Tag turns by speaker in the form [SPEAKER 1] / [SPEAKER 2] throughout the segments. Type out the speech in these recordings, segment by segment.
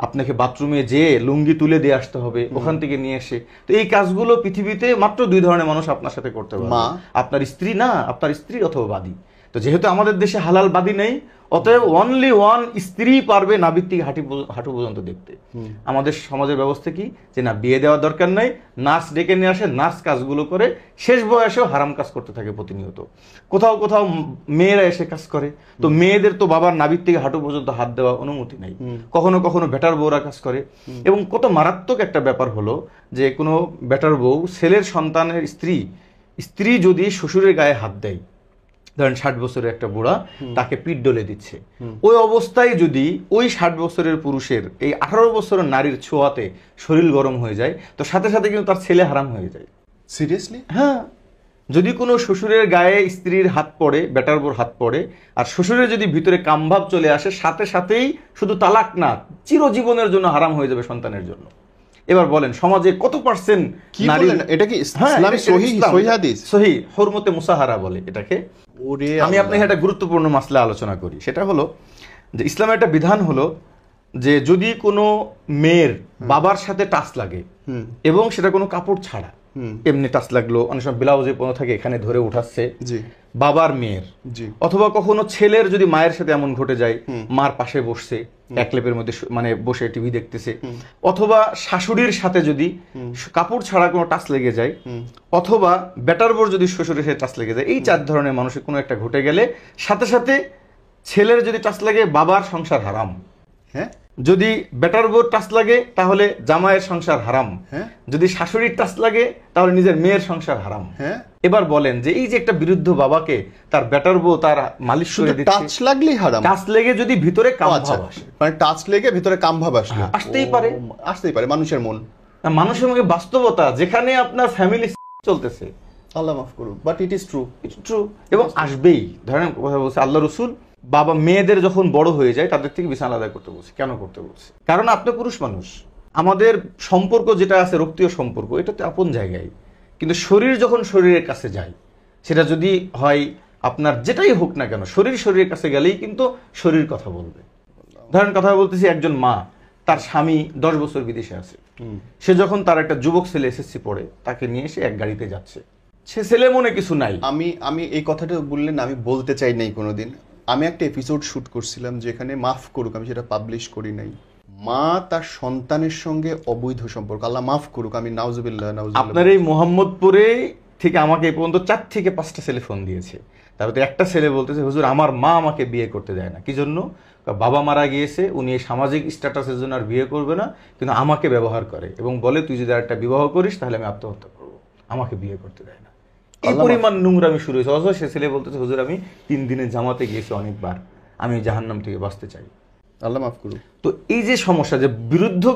[SPEAKER 1] আপনাকে বাথরুমে যে লুঙ্গি তুলে দিয়ে আসতে হবে, ওখান থেকে নিয়ে এসে। তো এই কাজগুলো পৃথিবীতে মাত্র 2 ধরনের মানুষ আপনার সাথে করতে পারবে, আপনার স্ত্রী না, আপনার স্ত্রী অথবা বাদী। তো যেহেতু আমাদের দেশে হালাল বাদী নেই, অতএব অনলি ওয়ান স্ত্রী পারবে নাভির থেকে হাঁটু পর্যন্ত দেখতে। আমাদের সমাজের ব্যবস্থা কি যে না, বিয়ে দেওয়ার দরকার নাই, নার্স ডেকে নিয়ে আসে, নার্স কাজগুলো করে, শেষ বয়সেও হারাম কাজ করতে থাকে প্রতিনিয়ত। কোথাও কোথাও মেয়েরা এসে কাজ করে, তো মেয়েদের তো বাবার নাভির থেকে হাঁটু পর্যন্ত হাত দেওয়া অনুমতি নেই। কখনো কখনো বেটার বউরা কাজ করে। এবং কত মারাত্মক একটা ব্যাপার হলো যে কোনো বেটার বউ ছেলের সন্তানের স্ত্রী যদি শ্বশুরের গায়ে হাত দেয়, ধরেন 60 বছরের একটা বুড়া তাকে পিঠ ডলে দিচ্ছে, ওই অবস্থায় যদি ওই 60 বছরের পুরুষের এই 18 বছরের নারীর ছোঁয়াতে শরীর গরম হয়ে যায়, তো সাথে সাথে কিন্তু তার ছেলে হারাম হয়ে যায়।
[SPEAKER 2] সিরিয়াসলি?
[SPEAKER 1] হ্যাঁ, যদি কোনো শ্বশুরের গায়ে স্ত্রীর হাত পড়ে, বেটার বোর হাত পড়ে, আর শ্বশুরের যদি ভিতরে কামভাব চলে আসে, সাথে সাথেই শুধু তালাক না, চিরজীবনের জন্য হারাম হয়ে যাবে সন্তানের জন্য। এবার বলেন সমাজে কত পার্সেন্ট নারী, এটা কি ইসলামে সহিহ হাদিস, সহিহ হুরমতে মুসাহারা বলে এটাকে। আমি আপনাকে একটা গুরুত্বপূর্ণ মাসলা আলোচনা করি, সেটা হলো যে ইসলামের একটা বিধান হলো যে যদি কোনো মেয়ের বাবার সাথে টাচ লাগে এবং সেটা কোনো কাপড় ছাড়া, এমনি টাচ লাগলো, অনেক সময় ব্লাউজে পণ্য থাকে, এখানে ধরে উঠাচ্ছে বাবার মেয়ের, অথবা কখনো ছেলের যদি মায়ের সাথে এমন ঘটে যায়, মার পাশে বসছে এক লেপের মধ্যে মানে বসে টিভি দেখতেছে, অথবা শাশুড়ির সাথে যদি কাপড় ছাড়া কোনো টাচ লেগে যায়, অথবা বেটার বোর যদি শ্বশুরের সাথে টাচ লেগে যায়, এই 4 ধরনের মানুষের কোনো একটা ঘটে গেলে সাথে সাথে ছেলের যদি টাচ লাগে বাবার সংসার হারাম, হ্যাঁ, যদি বেটার বোর টাচ লাগে তাহলে জামাইয়ের সংসার হারাম, যদি শাশুড়ির টাচ লাগে তাহলে নিজের মেয়ের সংসার হারাম। এবার বলেন যে এই যে একটা বিরুদ্ধ বাবাকে তার বেটার বউ তার মালিশ করে দিচ্ছে, টাচ লাগলেই হারাম। টাচ লেগে যদি ভিতরে কামভাব আসে,
[SPEAKER 2] মানে টাচ লেগে ভিতরে কামভাব আসে,
[SPEAKER 1] আসতেই পারে,
[SPEAKER 2] মানুষের মন,
[SPEAKER 1] মানুষের মধ্যে বাস্তবতা, যেখানে আপনার ফ্যামিলি চলতেছে,
[SPEAKER 2] আল্লাহ মাফ করুন, বাট ইট ইজ ট্রু,
[SPEAKER 1] এবং আসবেই। ধরেন কথা বলছে আল্লাহ রসুল, বাবা মেয়েদের যখন বড় হয়ে যায় তাদের থেকে বিছানা আলাদা করতে বলছে। কেন করতে বলছে? কারণ আপনি পুরুষ মানুষ, আমাদের সম্পর্ক যেটা আছে রক্তীয় সম্পর্ক, এটাতে আপন জায়গায়, কিন্তু শরীর যখন শরীরের কাছে যায়, সেটা যদি হয় আপনার যেটাই হোক না কেন, শরীরের কাছে গেলেই কিন্তু শরীর কথা বলবে। ধরেন কথা বলতেছি, একজন মা, তার স্বামী 10 বছর বিদেশে আছে, সে যখন তার একটা যুবক ছেলে এসএসসি পড়ে, তাকে নিয়ে এসে এক গাড়িতে যাচ্ছে, সে ছেলে মনে কিছু নাই।
[SPEAKER 2] আমি এই কথাটা বললেন, আমি বলতে চাই নাই কোনোদিন। আমি একটা এপিসোড শুট করছিলাম যেখানে, মাফ করুক আমি সেটা পাবলিশ করি নাই, মা তার সন্তানের সঙ্গে অবৈধ সম্পর্ক, আল্লাহ মাফ করুক, আমি নাউজুবিল্লাহ।
[SPEAKER 1] আপনার এই মোহাম্মদপুরে থেকে আমাকে এই পর্যন্ত 4 থেকে 5টা ছেলে ফোন দিয়েছে, তারপরে একটা ছেলে বলতেছে, হুজুর আমার মা আমাকে বিয়ে করতে দেয় না। কি জন্য? বাবা মারা গিয়েছে, উনি এই সামাজিক স্ট্যাটাসের জন্য আর বিয়ে করবে না, কিন্তু আমাকে ব্যবহার করে এবং বলে তুই যদি একটা বিবাহ করিস তাহলে আমি আত্মহত্যা করবো, আমাকে বিয়ে করতে দেয় না। এই পরিমাণ নোংরামি শুরু হয়েছে। অথচ সে ছেলে বলতেছে, হুজুর আমি 3 দিনের জামাতে গিয়েছি অনেকবার, আমি জাহান্নাম থেকে বাঁচতে চাই,
[SPEAKER 2] আল্লাহ মাফ করুন।
[SPEAKER 1] তো এই যে সমস্যা, যে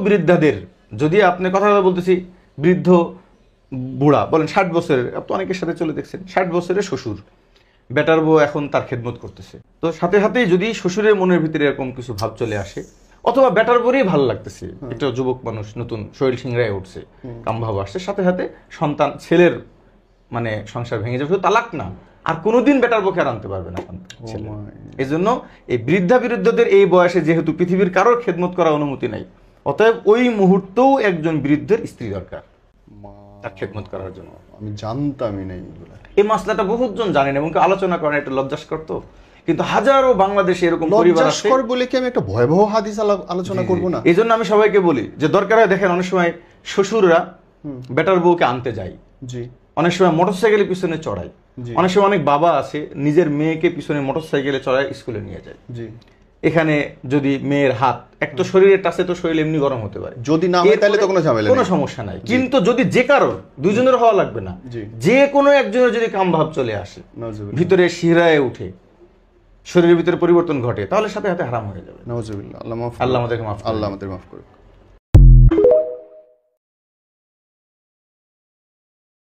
[SPEAKER 1] বৃদ্ধাদের, যদি আপনি কথা বলতেছি, বৃদ্ধ বুড়া বলেন 60 বছরের, আপনি অনেকের সাথে চলে দেখছেন, 60 বছরের শ্বশুর, বেটার বউ এখন তার খেদমত করতেছে, তো সাথে সাথেই যদি শ্বশুরের মনের ভিতরে এরকম কিছু ভাব চলে আসে, অথবা বেটার বউরই ভালো লাগতেছে, একটা যুবক মানুষ নতুন শরীর সিংড়ায় উঠছে, কামভাব আসছে, সাথে সাথে সন্তান ছেলের মানে সংসার ভেঙে যাবে, শুধু তালাক না, আর কোনোদিন বেটার বউকে আর আনতে পারবে না ছেলে। এই জন্য এই বৃদ্ধদের এই বয়সে যেহেতু পৃথিবীর কারোর খেদমত করার অনুমতি নাই, অতএব ওই মুহূর্তেও একজন বৃদ্ধের স্ত্রী দরকার তার খেদমত করার জন্য।
[SPEAKER 2] আমি জানতামই নাই
[SPEAKER 1] এই মাসলাটা বহুজন জানেন এবং আলোচনা করেন, এটা লজ্জাস্কর। তো কিন্তু হাজারো বাংলাদেশে এরকম পরিবার আছে
[SPEAKER 2] বলে কি আমি একটা ভয়াবহ হাদিস আলোচনা করব না?
[SPEAKER 1] এই জন্য আমি সবাইকে বলি যে দরকার হয়, দেখেন অনেক সময় শ্বশুররা বেটার বউকে আনতে যায়, অনেক সময় মোটরসাইকেলের পিছনে চড়ায়, অনেক সময় অনেক বাবা আছে নিজের মেয়েকে পিছনে মোটরসাইকেলে চড়ায় স্কুলে নিয়ে যায়। এখানে যদি মেয়ের হাত, এক তো শরীরের টাচে তো শরীর এমনি গরম হতে পারে,
[SPEAKER 2] যদি না হয় তাহলে তো কোনো ঝামেলা,
[SPEAKER 1] কোনো সমস্যা নাই। কিন্তু যদি যে কারোর, দুইজনের হওয়া লাগবে না, যে কোনো একজনের যদি কামভাব চলে আসে, ভিতরে শিহরায় উঠে, শরীরের ভিতরে পরিবর্তন ঘটে, তাহলে সাথে সাথে হারাম হয়ে যাবে।
[SPEAKER 2] নাউজুবিল্লাহ। আল্লাহ
[SPEAKER 1] আমাদেরকে মাফ করুন।
[SPEAKER 2] আল্লাহ আমাদের মাফ করুন।